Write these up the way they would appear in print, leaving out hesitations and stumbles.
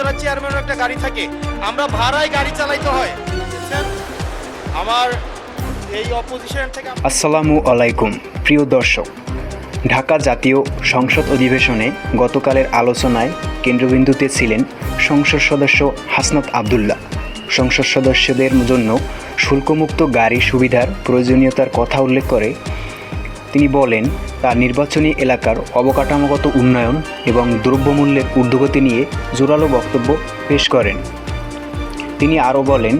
উপজেলা চেয়ারম্যানের একটা গাড়ি থাকে, আমরা ভাড়ায় গাড়ি চালাইতে হয়। আমার এই অপোজিশন থেকে আসসালামু আলাইকুম প্রিয় দর্শক, ঢাকা জাতীয় সংসদ অধিবেশনে গতকালের আলোচনায় কেন্দ্রবিন্দুতে ছিলেন সংসদ সদস্য হাসনাত আবদুল্লাহ। সংসদ সদস্যদের জন্য শুল্কমুক্ত গাড়ি সুবিধার প্রয়োজনীয়তার কথা উল্লেখ করে তিনি বলেন, তার নির্বাচনী এলাকার অবকাঠামোগত উন্নয়ন এবং দ্রব্যমূল্যের ঊর্ধ্বগতি নিয়ে জোরালো বক্তব্য পেশ করেন। তিনি আরও বলেন,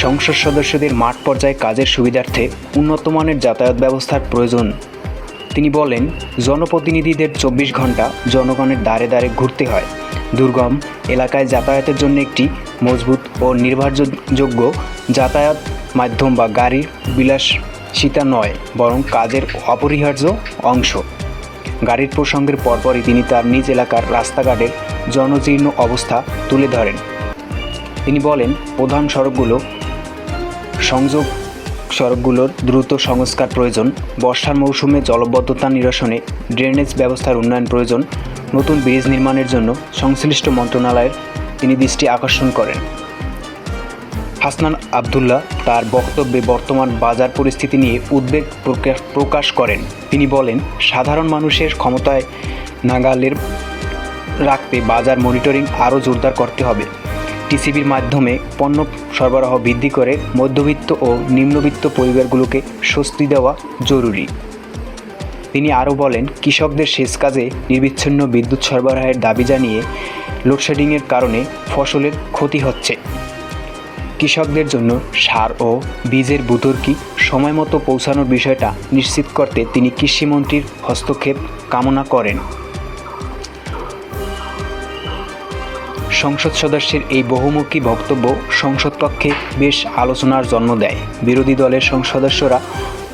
সংসদ সদস্যদের মাঠ পর্যায়ে কাজের সুবিধার্থে উন্নতমানের যাতায়াত ব্যবস্থার প্রয়োজন। তিনি বলেন, জনপ্রতিনিধিদের 24 ঘন্টা জনগণের দ্বারে দ্বারে ঘুরতে হয়। দুর্গম এলাকায় যাতায়াতের জন্য একটি মজবুত ও নির্ভরযোগ্য যাতায়াত মাধ্যম বা গাড়ির বিলাসিতা নয়, বরং কাজের অপরিহার্য অংশ। গাড়ির প্রসঙ্গের পরপরই তিনি তার নিজ এলাকার রাস্তাঘাটের জনজীর্ণ অবস্থা তুলে ধরেন। তিনি বলেন, প্রধান সংযোগ সড়কগুলোর দ্রুত সংস্কার প্রয়োজন, বর্ষার মৌসুমে জলবদ্ধতা নিরসনে ড্রেনেজ ব্যবস্থার উন্নয়ন প্রয়োজন, নতুন ব্রিজ নির্মাণের জন্য সংশ্লিষ্ট মন্ত্রণালয়ের তিনি দৃষ্টি আকর্ষণ করেন। হাসনাত আবদুল্লাহ তার বক্তব্যে বর্তমান বাজার পরিস্থিতি নিয়ে উদ্বেগ প্রকাশ করেন। তিনি বলেন, সাধারণ মানুষের ক্ষমতায় নাগালের রাখতে বাজার মনিটরিং আরও জোরদার করতে হবে। টিসিবির মাধ্যমে পণ্য সরবরাহ বৃদ্ধি করে মধ্যবিত্ত ও নিম্নবিত্ত পরিবারগুলোকে স্বস্তি দেওয়া জরুরি। তিনি আরও বলেন, কৃষকদের সেচ কাজে নিরবিচ্ছিন্ন বিদ্যুৎ সরবরাহের দাবি জানিয়ে লোডশেডিংয়ের কারণে ফসলের ক্ষতি হচ্ছে। কৃষকদের জন্য সার ও বীজের বিতরণী সময়মতো পৌঁছানোর বিষয়টা নিশ্চিত করতে তিনি কৃষিমন্ত্রীর হস্তক্ষেপ কামনা করেন। সংসদ সদস্যের এই বহুমুখী বক্তব্য সংসদকক্ষে বেশ আলোচনার জন্ম দেয়। বিরোধী দলের সদস্যরা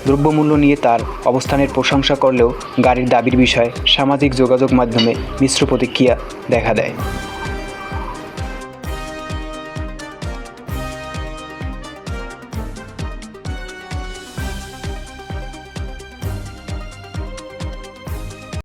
দ্রব্যমূল্য নিয়ে তার অবস্থানের প্রশংসা করলেও গাড়ির দাবির বিষয়ে সামাজিক যোগাযোগ মাধ্যমে মিশ্র প্রতিক্রিয়া দেখা দেয়।